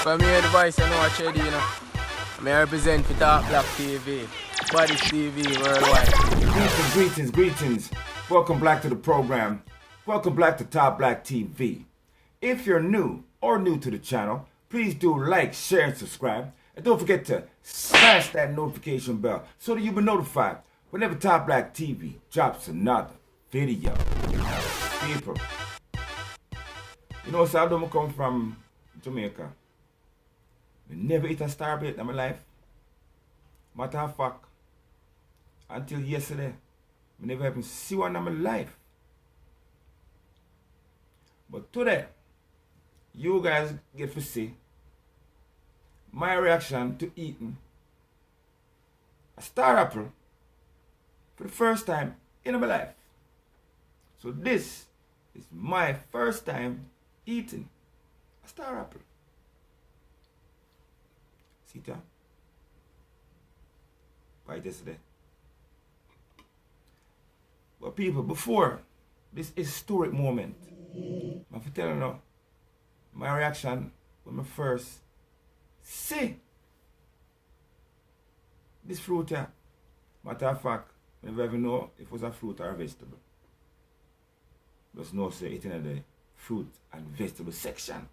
From here, the voice, you know what you do, you know. I represent for Top Black TV, Body TV worldwide. Greetings. Welcome back to the program. Welcome back to Top Black TV. If you're new to the channel, please do like, share, and subscribe. And don't forget to smash that notification bell so that you'll be notified whenever Top Black TV drops another video. People, you know, so I don't come from Jamaica. I never eat a star bait in my life. Matter of fact, until yesterday, I never even see one in my life. But today, you guys get to see my reaction to eating a star apple for the first time in my life. So this is my first time eating a star apple. See that? Right yesterday. But people, before this historic moment, I'm telling you my reaction when I first see this fruit here. Matter of fact, I never even know if it was a fruit or a vegetable. Just know say it in the fruit and vegetable section.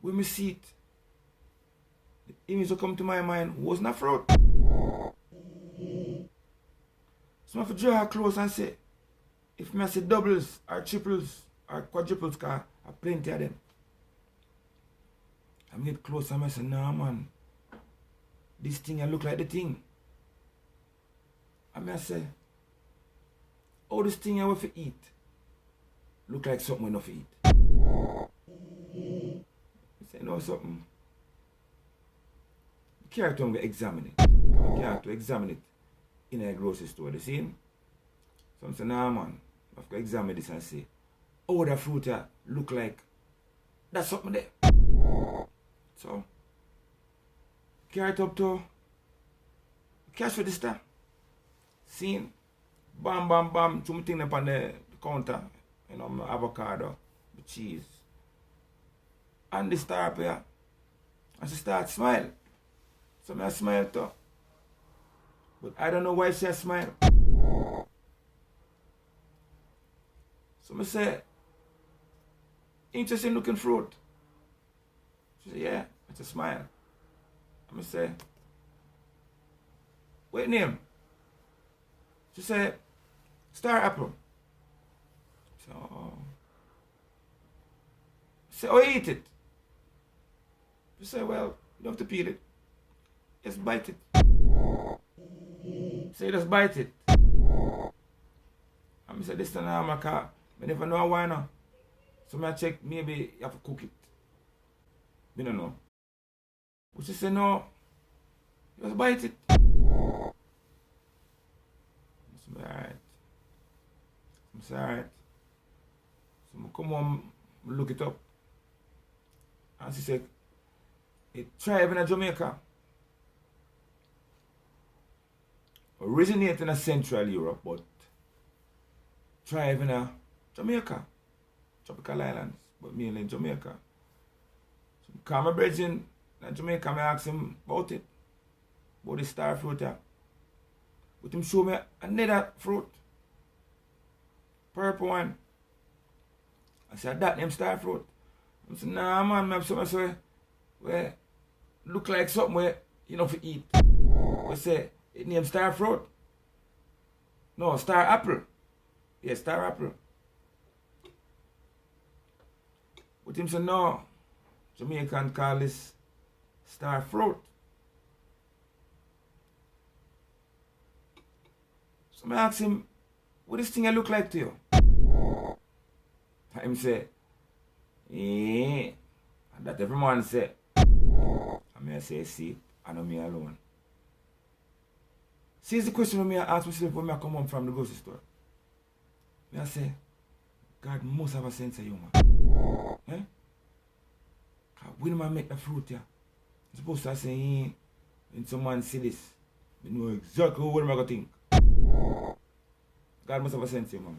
When I see it, the image that come to my mind wasn't a fruit. So I have to draw close and say, if I say doubles or triples or quadruples, because I have plenty of them. I get close and I say, nah man, this thing I look like the thing. And I say, oh, this thing I want to eat look like something I want to eat. I say, no, something. You can't to examine it. You can't to examine it in a grocery store. You see? So I say, nah man, I have to examine this and say, oh, that fruit look like that's something there. So, carry it up to cash for this time. See? Bam, two things up on the counter. You know, my avocado, my cheese. And the star up here. And she start smile. So I smile too. But I don't know why she smile. So I say, interesting looking fruit. She said, yeah, it's a smile. I say, what name? She said, star apple. So, I said, oh, eat it. She said, well, you don't have to peel it. Just bite it. Say, just bite it. And I said, this is not my car. I never know why now. So I check, maybe you have to cook it. I don't know. But she said, no, just bite it. I said, alright. I said, alright. So I come home, look it up. And she said, it thrive in Jamaica. Originate in Central Europe, but thrive in Jamaica. Tropical islands, but mainly in Jamaica. So I call my brethren in Jamaica, I ask him about it. About the star fruit here. But him show me another fruit. Purple one. I said, that name star fruit. I said, nah man, I have something where look like something where you know for eat. I say, it named star fruit. No, star apple. Yeah, star apple. But him say, no, Jamaican call this star fruit. So I ask him, what this thing I look like to you? And him say, eh, and that every man say. And I say, see, I know me alone. See, it's the question when I ask myself when I come home from the grocery store. I say, God must have a sense of humor. Eh? When I make the fruit here, I'm supposed to say, when someone see this, I know exactly what I'm going to think. God must have a sense of humor.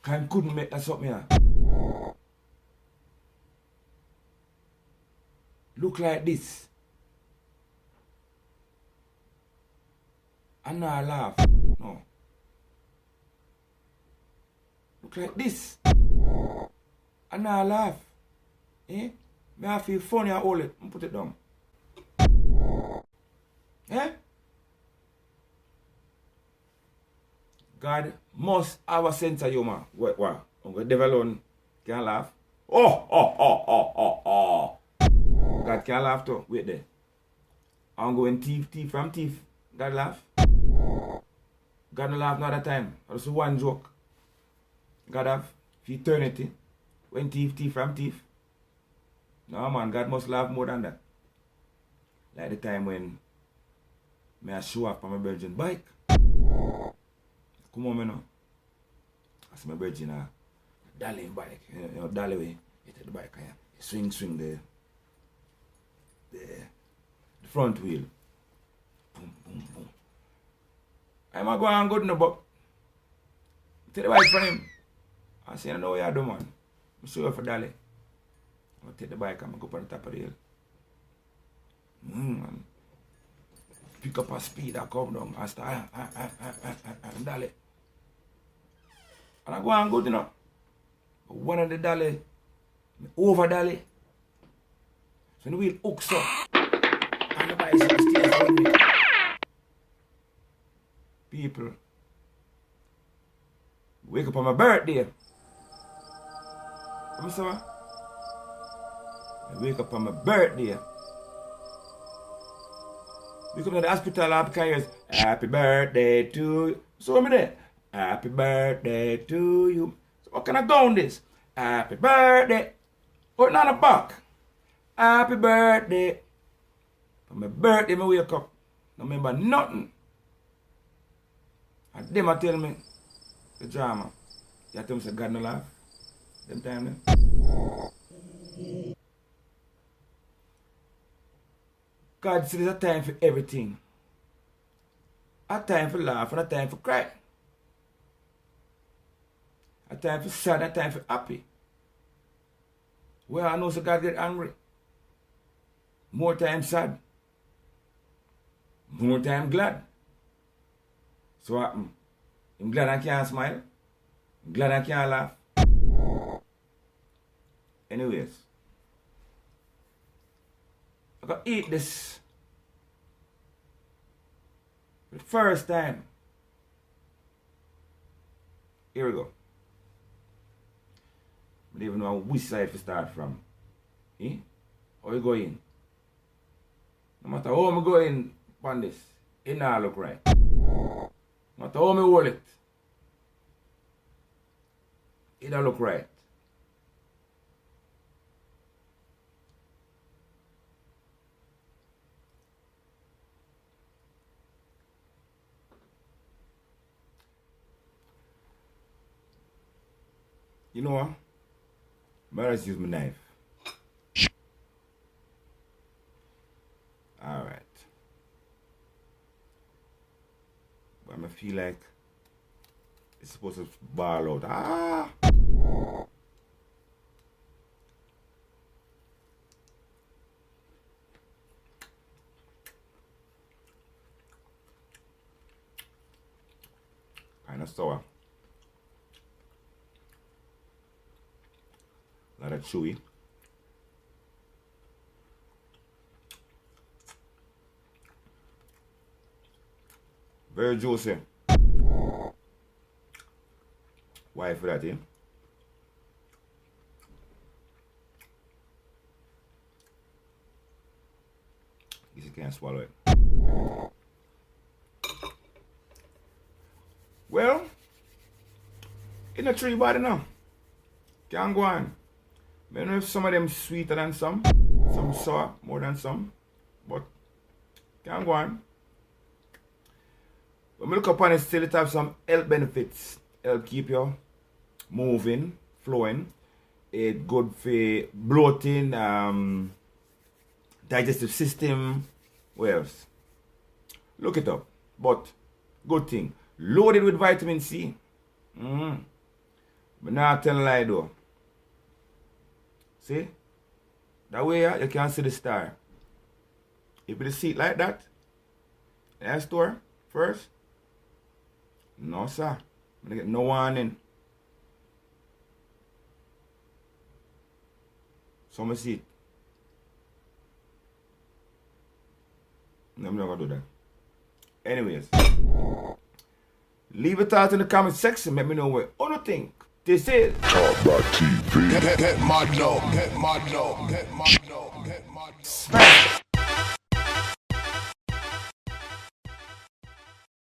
I couldn't make that something here. look like this. And not laugh. No. Look like this. And not laugh. Eh? May I feel funny and hold it and put it down. Eh? God must have a sense of humor. What? The devil alone can't laugh. Oh. God can't laugh too. Wait there. I'm going thief from thief. God laugh. God no laugh another time. That's one joke. God have for eternity. When thief from thief. No man, God must laugh more than that. Like the time when I show up on my virgin bike. Come on, man. I see my virgin dolly bike. You know, dolly way. You take the bike, you swing the front wheel. Boom. I'm not going good no, but take the bike from him. I say, I know what you do, man. I'm show you for dolly. I'll take the bike and go up on the top of the hill. And pick up a speed and come down and start and dolly. And I go on good, you know. But one of the dolly, over dolly. So the wheel hooks up. And the bicycle stays with me. People, wake up on my birthday. What say? I wake up on my birthday. We come to the hospital and carriers. Happy birthday to you. So I'm there. Happy birthday to you. So what can I go on this? Happy birthday. Oh, not a back. Happy birthday. On my birthday, I wake up. I remember nothing. And them tell me the drama. You tell me say God no laugh. Them time then. God says there's a time for everything. A time for laugh and a time for cry. A time for sad and a time for happy. Well, I know so God get angry. More time sad. More time glad. So what happen? I'm glad I can't smile. I'm glad I can't laugh. Anyways. I gotta eat this. For the first time. Here we go. I don't even know which side to start from. Eh? How you go in? No matter how I go in on this, it not look right. No matter how I hold it, it don't look right. You know what? Might just use my knife. Alright. But I feel like it's supposed to ball out. Ah! Kind of sour. A lot of chewy. Very juicy. Why for that, eh? Guess you can't swallow it. Well, in a tree body now. Can't go on. I don't know if some of them sweeter than some sour more than some, but can't go on. When we look upon it, still it have some health benefits. Help keep you moving, flowing. It good for bloating, digestive system. What else? Look it up. But good thing. Loaded with vitamin C. But not tell a lie though. See? That way you can see the star. If you see it like that, in the store first, no sir. I get no warning. So I see it. No, I'm not gonna do that. Anyways, leave a thought in the comment section. Let me know what you think. This is Talk Black TV. Get my dog. Get my dog. Get my dog. Get my dog. Smash.